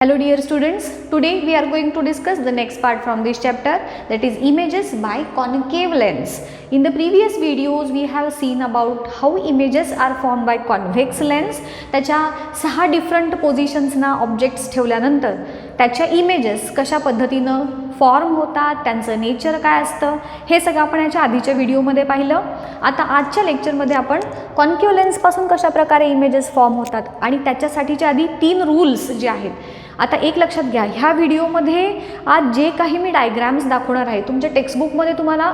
Hello dear students, today we are going to discuss the next part from this chapter, that is images by concave lens. In the previous videos we have seen about how images are formed by convex lens. त्याच्या 6 different पोझिशन्सना objects ठेवल्यानंतर त्याच्या images कशा पद्धतीनं form होतात, त्यांचं nature काय असतं हे सगळं आपण याच्या आधीच्या व्हिडिओमध्ये पाहिलं. आता आजच्या लेक्चरमध्ये आपण कॉन्केव लेन्सपासून कशा प्रकारे इमेजेस फॉर्म होतात आणि त्याच्यासाठीच्या आधी 3 रूल्स जे आहेत. आता एक लक्षात घ्या, ह्या व्हिडिओमध्ये आज जे काही मी डायग्राम्स दाखवणार आहे तुमच्या टेक्स्टबुकमध्ये तुम्हाला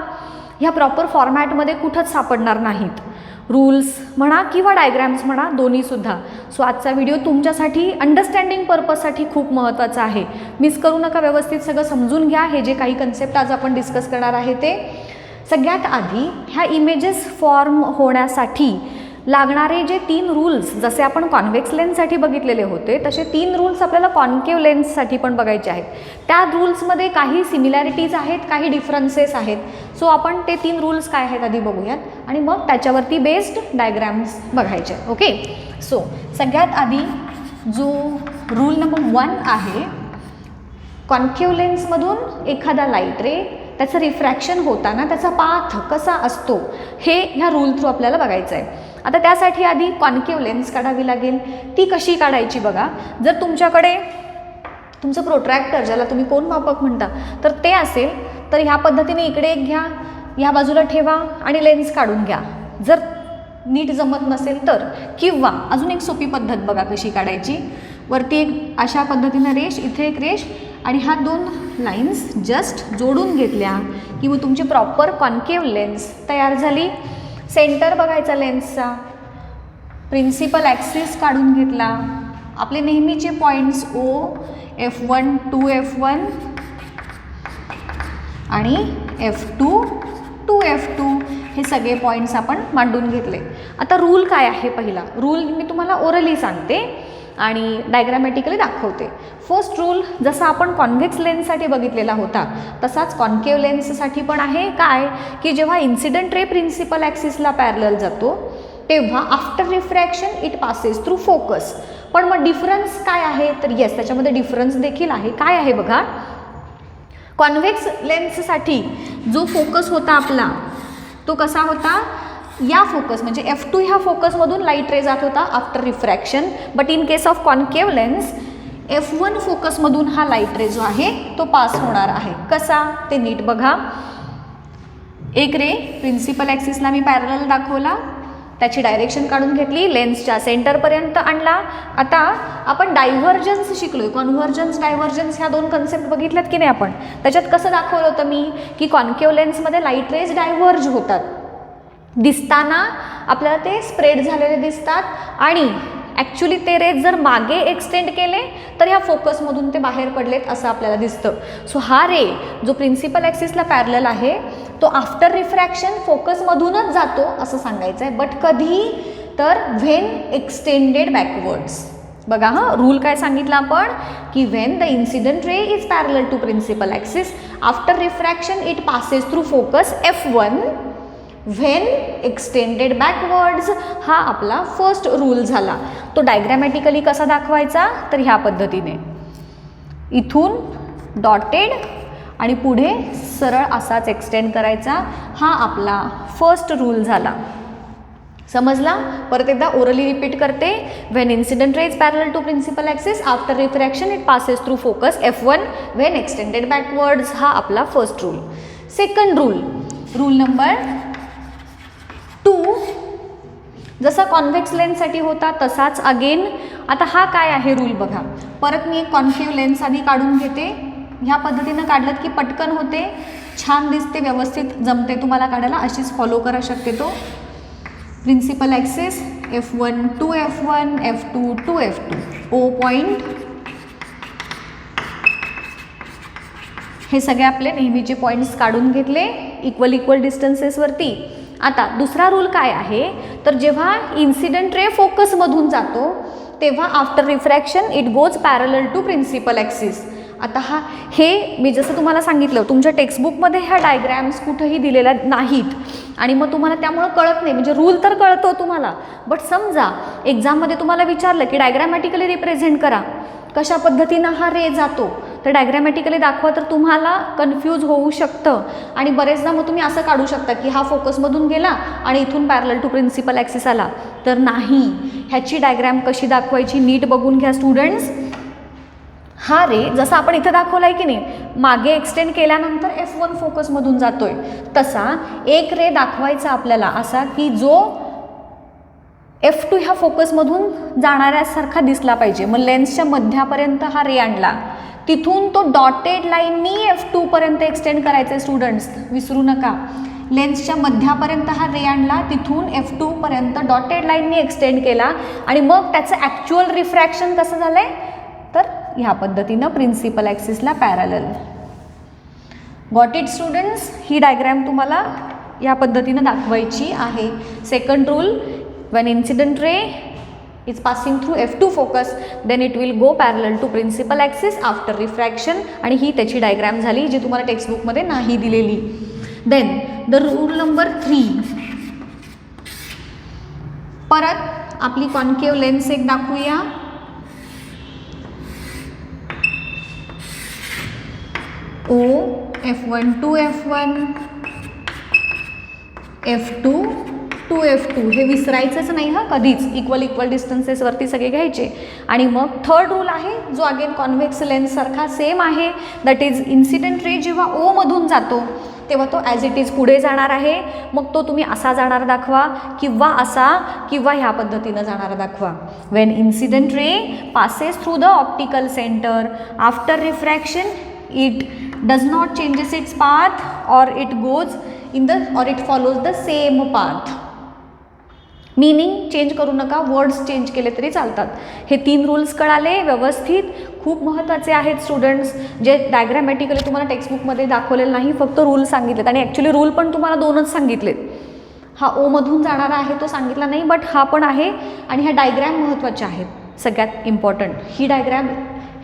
ह्या प्रॉपर फॉर्मॅटमध्ये कुठंच सापडणार नाहीत. रूल्स म्हणा किंवा डायग्राम्स म्हणा दोन्हीसुद्धा. सो आजचा व्हिडिओ तुमच्यासाठी अंडरस्टँडिंग पर्पजसाठी खूप महत्त्वाचा आहे. मिस करू नका, व्यवस्थित सगळं समजून घ्या. हे जे काही कन्सेप्ट आज आपण डिस्कस करणार आहे ते सगळ्यात आधी ह्या इमेजेस फॉर्म होण्यासाठी लागणारे जे 3 रूल्स, जसे आपण कॉन्व्हेक्स लेन्ससाठी बघितलेले होते तसे 3 रूल्स आपल्याला कॉन्केव लेन्ससाठी पण बघायचे आहेत. त्या रूल्समध्ये काही सिमिलॅरिटीज आहेत, काही डिफरन्सेस आहेत. सो आपण ते 3 रूल्स काय आहेत आधी बघूयात आणि मग त्याच्यावरती बेस्ड डायग्राम्स बघायचे. ओके, सो सगळ्यात आधी जो रूल नंबर 1 आहे, कॉन्केव लेन्समधून एखादा लाईट रे त्याचं रिफ्रॅक्शन होताना त्याचा पाथ कसा असतो हे ह्या रूल थ्रू आपल्याला बघायचं आहे. आता त्यासाठी आधी कॉन्केव लेन्स काढावी लागेल. ती कशी काढायची बघा. जर तुमच्याकडे तुमचं प्रोट्रॅक्टर, ज्याला तुम्ही कोन मापक म्हणता, तर ते असेल तर ह्या पद्धतीने इकडे एक घ्या, ह्या बाजूला ठेवा आणि लेन्स काढून घ्या. जर नीट जमत नसेल तर, किंवा अजून एक सोपी पद्धत बघा कशी काढायची. वरती एक अशा पद्धतीनं रेष, इथे एक रेष आणि ह्या 2 लाईन्स जस्ट जोडून घेतल्या की मग तुमची प्रॉपर कॉन्केव लेन्स तयार झाली. सेंटर बघायचा लेन्सचा, प्रिन्सिपल ॲक्सिस काढून घेतला. आपले नेहमीचे points O, F1 to F1 आणि F2 to F2 हे सगळे पॉईंट्स आपण मांडून घेतले. आता रूल काय आहे? पहिला रूल मी तुम्हाला ओरली सांगते आणि डायग्रामॅटिकली दाखवते. फर्स्ट रूल जसा आपण कॉन्व्हेक्स लेन्ससाठी बघितलेला होता तसाच कॉन्केव लेन्ससाठी पण आहे. काय की जेव्हा इन्सिडंट रे प्रिन्सिपल ॲक्सिसला पॅरलल जातो तेव्हा after refraction it passes through focus. पण मग डिफरन्स काय आहे? तर येस, त्याच्यामध्ये डिफरन्स देखील आहे. काय आहे बघा, कॉन्व्हेक्स लेन्ससाठी जो फोकस होता आपला तो कसा होता, या फोकस म्हणजे F2 ह्या फोकसमधून लाईट रे जात होता after refraction. But in case of concave lens F1 फोकसमधून हा लाईट रे जो आहे तो पास होणार आहे. कसा ते नीट बघा. एक रे प्रिन्सिपल ॲक्सिसला मी पॅरलल दाखवला, त्याची डायरेक्शन काढून घेतली, लेन्सच्या सेंटरपर्यंत आणला. आता आपण डायव्हर्जन्स शिकलोय, कॉन्व्हर्जन्स डायव्हर्जन्स ह्या 2 कन्सेप्ट बघितल्यात की नाही आपण. त्याच्यात कसं दाखवलं होतं मी की कॉन्केव लेन्समध्ये लाईट रेज डायव्हर्ज होतात, दिसताना आपल्याला ते स्प्रेड झालेले दिसतात आणि ॲक्च्युली ते रेज जर मागे एक्सटेंड केले तर ह्या फोकसमधून ते बाहेर पडलेत असं आपल्याला दिसतं. सो हा रे जो प्रिन्सिपल ॲक्सिसला पॅरलल आहे तो आफ्टर रिफ्रॅक्शन फोकसमधूनच जातो असं सांगायचं आहे. बट कधी? तर व्हेन एक्सटेंडेड बॅकवर्ड्स. बघा हां, रूल काय सांगितलं आपण की when the incident ray is parallel to principal axis after refraction it passes through focus F1 when extended backwards. हा आपला फर्स्ट रूल झाला. तो डायग्रॅमॅटिकली कसा दाखवायचा? तर ह्या पद्धतीने इथून डॉटेड आणि पुढे सरळ असाच एक्सटेंड करायचा. हा आपला फर्स्ट रूल झाला. समजला? परत एकदा ओरली रिपीट करते. When incident ray is parallel to principal axis after refraction it passes through focus F1 when extended backwards. हा आपला first rule. Second rule, rule number 2 जसा कॉन्व्हेक्स लेन्ससाठी होता तसाच अगेन. आता हा काय आहे रूल बघा. परत मी एक कॉन्केव लेन्स आधी काढून घेते. ह्या पद्धतीनं काढलं की पटकन होते, छान दिसते, व्यवस्थित जमते तुम्हाला काढायला. अशीच फॉलो करा शक्यतो. Principal axis F1 to F1, F2 to F2, O point, हे सगळे आपले नेहमीचे पॉईंट्स काढून घेतले इक्वल डिस्टन्सेसवरती. आता दुसरा रूल काय आहे, तर जेव्हा इन्सिडंट रे फोकसमधून जातो तेव्हा after refraction it goes parallel to principal axis. आता हे मी जसं तुम्हाला सांगितलं तुमच्या टेक्स्टबुकमध्ये ह्या डायग्रॅम्स कुठंही दिलेल्या नाहीत आणि मग तुम्हाला त्यामुळं कळत नाही. म्हणजे रूल तर कळतो तुम्हाला, बट समजा एक्झाममध्ये तुम्हाला विचारलं की डायग्रॅमॅटिकली रिप्रेझेंट करा, कशा पद्धतीनं हा रे जातो तर डायग्रॅमॅटिकली दाखवा तर तुम्हाला कन्फ्यूज होऊ शकतं आणि बरेचदा मग तुम्ही असं काढू शकता की हा फोकसमधून गेला आणि इथून पॅरलल टू प्रिन्सिपल ॲक्सिस आला. तर नाही, ह्याची डायग्रॅम कशी दाखवायची नीट बघून घ्या स्टुडंट्स. हा रे जसा आपण इथं दाखवला आहे की नाही, मागे एक्सटेंड केल्यानंतर F1 फोकसमधून जातोय, तसा एक रे दाखवायचा आपल्याला असा की जो F2 ह्या फोकसमधून जाणाऱ्यासारखा दिसला पाहिजे. मग लेन्सच्या मध्यापर्यंत हा रे आणला, तिथून तो डॉटेड लाईननी F2 पर्यंत एक्सटेंड करायचे स्टुडंट्स, विसरू नका. लेन्सच्या मध्यापर्यंत हा रे आणला, तिथून F2 पर्यंत डॉटेड लाईननी एक्सटेंड केला आणि मग त्याचं ॲक्च्युअल रिफ्रॅक्शन कसं झालं आहे तर ह्या पद्धतीनं प्रिन्सिपल ॲक्सिसला पॅरलल. Got it students. ही डायग्रॅम तुम्हाला या पद्धतीनं दाखवायची आहे. Second rule, when incident ray is passing through F2 focus then it will go parallel to principal axis after refraction आणि ही त्याची डायग्रॅम झाली जी तुम्हाला टेक्स्टबुकमध्ये नाही दिलेली. देन द रूल नंबर 3, परत आपली कॉन्केव्ह लेन्स एक दाखवूया. O F1 to F1 F2 to F2 हे विसरायचंच नाही हा कधीच. इक्वल डिस्टन्सेसवरती सगळे घ्यायचे. आणि मग थर्ड रूल आहे जो अगेन कॉन्व्हेक्स लेन्ससारखा सेम आहे, दॅट इज इन्सिडेंट रे जेव्हा O मधून जातो तेव्हा तो ॲज इट इज पुढे जाणार आहे. मग तो तुम्ही असा जाणार दाखवा किंवा असा किंवा ह्या पद्धतीनं जाणार दाखवा. Wien incident ray passes through the optical centre after refraction it does not changes its path और इट गोज इन द और it follows the same path. Meaning change करू नका, वर्ड्स चेंज केले तरी चालतात. हे 3 रूल्स कळाले व्यवस्थित, खूप महत्त्वाचे आहेत स्टुडंट्स, जे डायग्रॅमॅटिकली तुम्हाला टेक्स्टबुकमध्ये दाखवलेलं नाही, फक्त रूल सांगितलेत. आणि ॲक्च्युली रूल पण तुम्हाला 2च सांगितलेत. हा ओमधून जाणारा आहे तो सांगितला नाही, बट हा पण आहे. आणि ह्या डायग्रॅम महत्त्वाच्या आहेत, सगळ्यात इम्पॉर्टंट. ही डायग्रॅम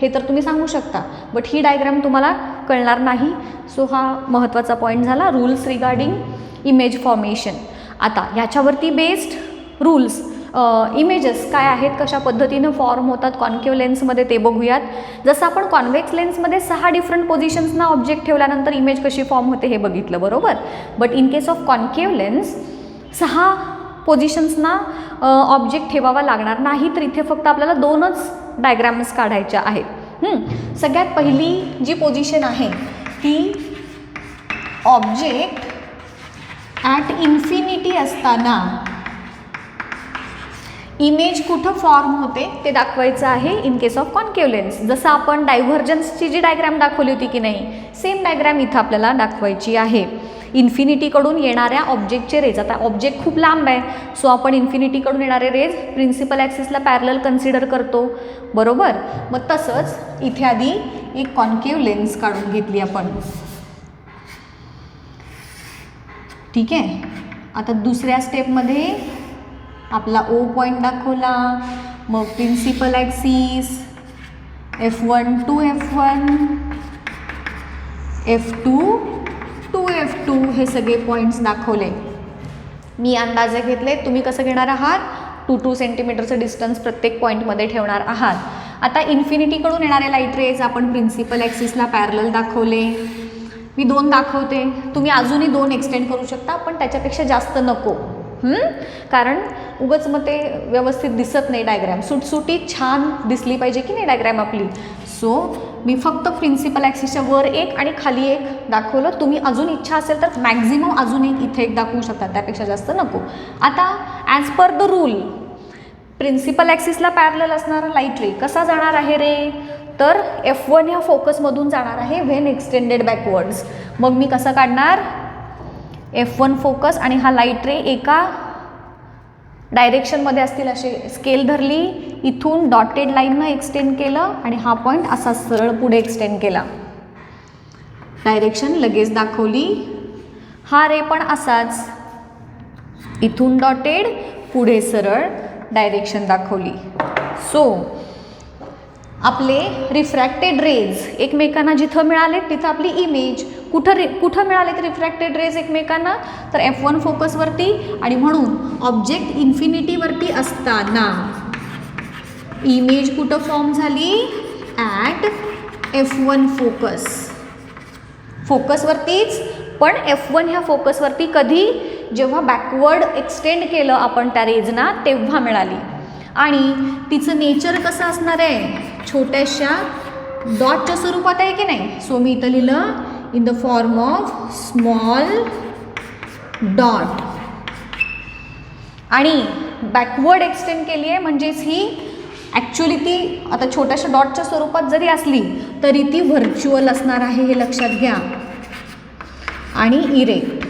हे तर तुम्ही सांगू शकता, बट ही डायग्रॅम तुम्हाला कळणार नाही. सो हा महत्त्वाचा पॉईंट झाला, रूल्स रिगार्डिंग इमेज फॉर्मेशन. आता ह्याच्यावरती बेस्ड रूल्स, इमेजेस काय आहेत, कशा पद्धतीनं फॉर्म होतात कॉन्केव्ह लेन्समध्ये ते बघूयात. जसं आपण कॉन्व्हेक्स लेन्समध्ये 6 डिफरंट पोझिशन्सना ऑब्जेक्ट ठेवल्यानंतर इमेज कशी फॉर्म होते हे बघितलं, बरोबर. But in case of concave lens 6 पोझिशन्सना ऑब्जेक्ट ठेवावा लागणार नाही, तर इथे फक्त आपल्याला 2च डायग्रॅम्स काढायच्या आहेत. सगळ्यात पहिली जी पोझिशन आहे ती ऑब्जेक्ट ॲट इन्फिनिटी असताना इमेज कुठं फॉर्म होते ते दाखवायचं आहे in case of concave lens. जसं आपण डायव्हर्जन्सची जी डायग्रॅम दाखवली होती की नाही, सेम डायग्रॅम इथं आपल्याला दाखवायची आहे. इन्फिनिटीकडून येणाऱ्या ऑब्जेक्टचे रेज, आता ऑब्जेक्ट खूप लांब आहे, सो आपण इन्फिनिटीकडून येणारे रेज प्रिन्सिपल ॲक्सिसला पॅरलल कन्सिडर करतो, बरोबर. मग तसंच इथे आधी एक कॉन्केव्ह लेन्स काढून घेतली आपण, ठीक आहे. आता दुसऱ्या स्टेपमध्ये आपला O पॉईंट दाखवला, मग principal axis F1 to F1 F2 to F2 हे सगळे पॉईंट्स दाखवले. मी अंदाजे घेतले, तुम्ही कसं घेणार आहात, 2 सेंटीमीटरचं डिस्टन्स प्रत्येक पॉईंटमध्ये ठेवणार आहात. आता इन्फिनिटीकडून येणारे लाईट रेज आपण प्रिन्सिपल ॲक्सिसला पॅरलल दाखवले. मी 2 दाखवते, तुम्ही अजूनही 2 एक्सटेंड करू शकता, पण त्याच्यापेक्षा जास्त नको, कारण उगाच मग ते व्यवस्थित दिसत नाही डायग्रॅम. सुटसुटीत छान दिसली पाहिजे की नाही डायग्रॅम आपली. सो मी फक्त प्रिन्सिपल ॲक्सिसच्या वर एक आणि खाली एक दाखवलं. तुम्ही अजून इच्छा असेल तर मॅक्झिमम अजून इथे एक दाखवू शकता, त्यापेक्षा जास्त नको. आता as per the rule principal ॲक्सिसला पॅरलल असणारा लाईट रे कसा जाणार आहे रे, तर F1 ह्या फोकसमधून जाणार आहे व्हेन एक्सटेंडेड बॅकवर्ड्स. मग मी कसं काढणार, F1 फोकस आणि हा लाईट रे एका डायरेक्शनमध्ये असतील असे स्केल धरली, इथून डॉटेड लाईननं एक्सटेंड केलं आणि हा पॉईंट असा सरळ पुढे एक्सटेंड केला, डायरेक्शन लगेच दाखवली. हा रे पण असाच, इथून डॉटेड पुढे सरळ डायरेक्शन दाखवली. सो आपले रिफ्रॅक्टेड रेज एकमेकांना जिथं मिळाले तिथं आपली इमेज कुठं मिळाले तर रिफ्रॅक्टेड रेज एकमेकांना, तर F1 फोकसवरती. आणि म्हणून ऑब्जेक्ट इन्फिनिटीवरती असताना इमेज कुठं फॉर्म झाली, ॲट F1 फोकस. फोकसवरतीच, पण F1 ह्या फोकसवरती कधी, जेव्हा बॅकवर्ड एक्सटेंड केलं आपण त्या रेजना तेव्हा मिळाली. आणि तिचं नेचर कसं असणार आहे, छोट्याशा डॉटच्या स्वरूपात आहे की नाही. सो मी इथं लिहिलं in the form of small dot. आणि बॅकवर्ड एक्सटेंड केली आहे म्हणजेच ही ॲक्च्युली ती आता छोट्याशा डॉटच्या स्वरूपात जरी असली तरी ती व्हर्च्युअल असणार आहे, हे लक्षात घ्या. आणि इरेक्ट,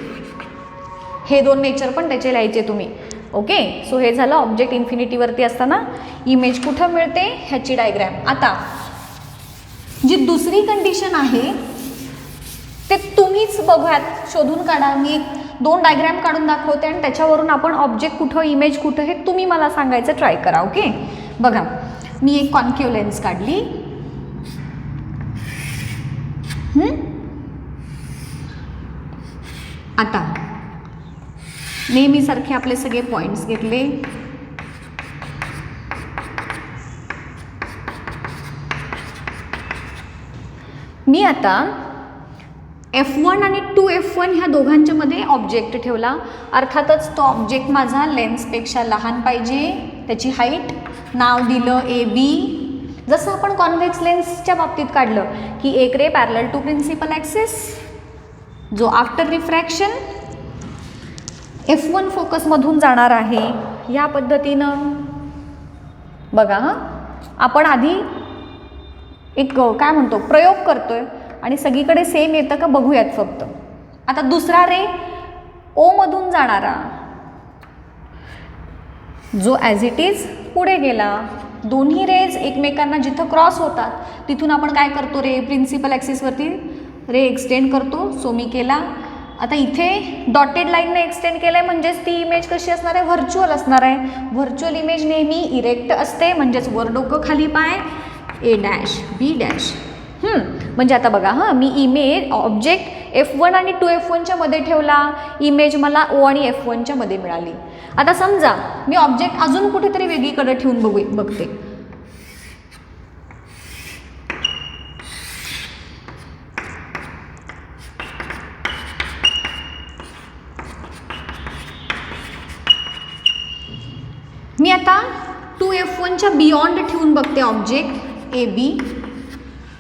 हे दोन नेचर पण त्याचे लिहायचे तुम्ही. ओके, सो हे झालं ऑब्जेक्ट इन्फिनिटीवरती असताना इमेज कुठं मिळते ह्याची डायग्रॅम. आता जी दुसरी कंडिशन आहे ते तुम्हीच बघूयात, शोधून काढा. मी 2 डायग्रॅम काढून दाखवते आणि त्याच्यावरून आपण ऑब्जेक्ट कुठं, इमेज कुठं हे तुम्ही मला सांगायचं ट्राय करा. ओके, बघा मी एक कॉन्केव्ह लेन्स काढली. आता नेहमीसारखे आपले सगळे पॉईंट्स घेतले. मी आता F1 आणि 2F1 ह्या दोघांच्या मध्ये ऑब्जेक्ट ठेवला. अर्थातच तो ऑब्जेक्ट माझा लेन्सपेक्षा लहान पाहिजे, त्याची हाईट नाव दिलं AB. जसं आपण कॉन्व्हेक्स लेन्सच्या बाबतीत काढलं की एक ray parallel to principal axis, जो आफ्टर रिफ्रॅक्शन F1 फोकसमधून जाणार आहे. या पद्धतीनं बघा, हां आपण आधी एक काय म्हणतो प्रयोग करतोय आणि सगळीकडे सेम येतं का बघूयात फक्त. आता दुसरा रे O मधून जाणारा, जो ॲज इट इज पुढे गेला. दोन्ही रेज एकमेकांना जिथं क्रॉस होतात तिथून आपण काय करतो, रे प्रिन्सिपल ॲक्सिसवरती रे एक्सटेंड करतो. सो मी केला. आता इथे डॉटेड लाईनने एक्सटेंड केलं आहे म्हणजेच ती इमेज कशी असणार आहे, व्हर्च्युअल असणार आहे. व्हर्च्युअल इमेज नेहमी इरेक्ट असते, म्हणजेच वर डोकं खाली पाय, A' B'. म्हणजे आता बघा, हां मी इमेज ऑब्जेक्ट F1 आणि 2F1च्या मध्ये ठेवला, इमेज मला O आणि F1च्या मध्ये मिळाली. आता समजा मी ऑब्जेक्ट अजून कुठेतरी वेगळीकडे ठेवून बघते. मी आता 2F1च्या बियॉन्ड ठेवून बघते ऑब्जेक्ट AB.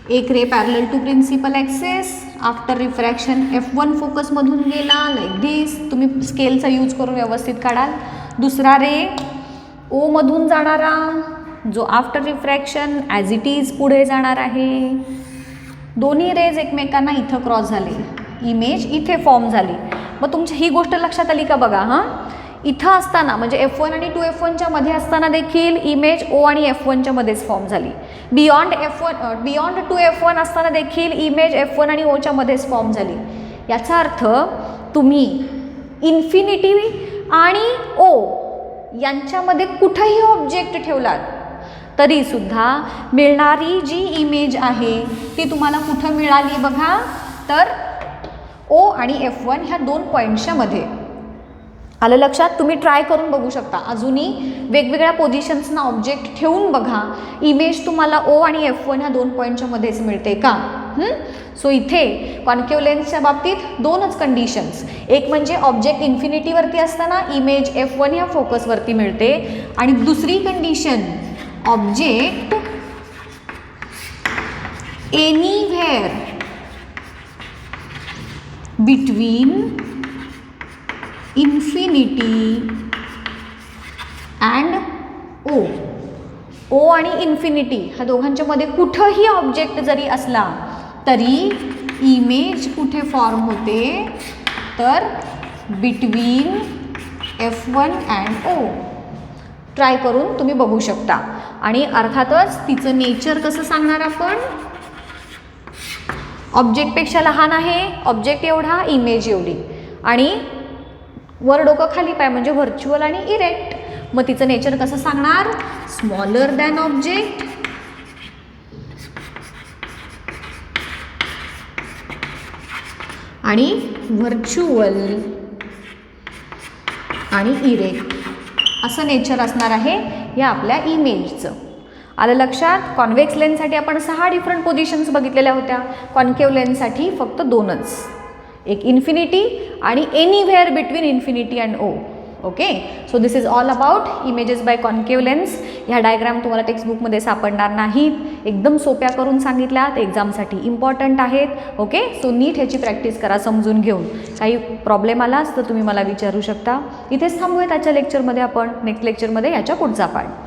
एक ray parallel to principal axis, after refraction F1 फोकसमधून गेला, लाईक दिस. तुम्ही स्केलचा यूज करून व्यवस्थित काढाल. दुसरा रे O मधून जाणारा, जो after refraction as it is पुढे जाणार आहे. दोन्ही रेज एकमेकांना इथं क्रॉस झाले, इमेज इथे फॉर्म झाली. मग तुमची ही गोष्ट लक्षात आली का बघा. हां इथं असताना म्हणजे F1 आणि 2F1च्या मध्ये असताना देखील इमेज O आणि F1च्या मध्येच फॉर्म झाली. बियॉन्ड 2F1 असताना देखील इमेज F1 आणि Oच्या मध्येच फॉर्म झाली. याचा अर्थ तुम्ही इन्फिनिटी आणि O यांच्यामध्ये कुठंही ऑब्जेक्ट ठेवलात तरीसुद्धा मिळणारी जी इमेज आहे ती तुम्हाला कुठं मिळाली बघा, तर O आणि F1 ह्या 2 पॉईंट्सच्या मध्ये. आलं लक्षात. तुम्ही ट्राय करून बघू शकता. अजूनही वेगवेगळ्या पोझिशन्सना ऑब्जेक्ट ठेवून बघा, इमेज तुम्हाला O आणि F1 ह्या 2 पॉईंटच्या मध्येच मिळते का. सो इथे कॉन्केव्ह लेन्सच्या बाबतीत 2च कंडिशन्स. एक म्हणजे ऑब्जेक्ट इन्फिनिटीवरती असताना इमेज F1 ह्या फोकसवरती मिळते, आणि दुसरी condition object anywhere between infinity and O आणि इन्फिनिटी ह्या दोघांच्या मध्ये कुठंही ऑब्जेक्ट जरी असला तरी इमेज कुठे फॉर्म होते, तर between F1 and O. Try करून तुम्ही बघू शकता. आणि अर्थातच तिचं नेचर कसं सांगणार आपण, ऑब्जेक्टपेक्षा लहान आहे, ऑब्जेक्ट एवढा, इमेज एवढी, आणि वर डोकं खाली पाय म्हणजे व्हर्च्युअल आणि इरेक्ट. मग तिचं नेचर कसं सांगणार, स्मॉलर दॅन ऑब्जेक्ट आणि व्हर्च्युअल आणि इरेक्ट असं नेचर असणार आहे या आपल्या इमेजचं. आलं लक्षात? कॉन्व्हेक्स लेन्ससाठी आपण 6 डिफरंट पोझिशन्स बघितलेल्या होत्या, कॉन्केव्ह लेन्ससाठी फक्त 2च, एक इन्फिनिटी आणि anywhere between infinity and O. Okay, so this is all about images by concave lens. ह्या डायग्राम तुम्हाला टेक्स्टबुकमध्ये सापडणार नाहीत, एकदम सोप्या करून सांगितल्यात, एक्झामसाठी इम्पॉर्टंट आहेत. ओके, सो नीट ह्याची प्रॅक्टिस करा समजून घेऊन. काही प्रॉब्लेम आलाच तर तुम्ही मला विचारू शकता. इथेच थांबूयात आजच्या लेक्चरमध्ये आपण, नेक्स्ट लेक्चरमध्ये याच्या पुढचा पार्ट.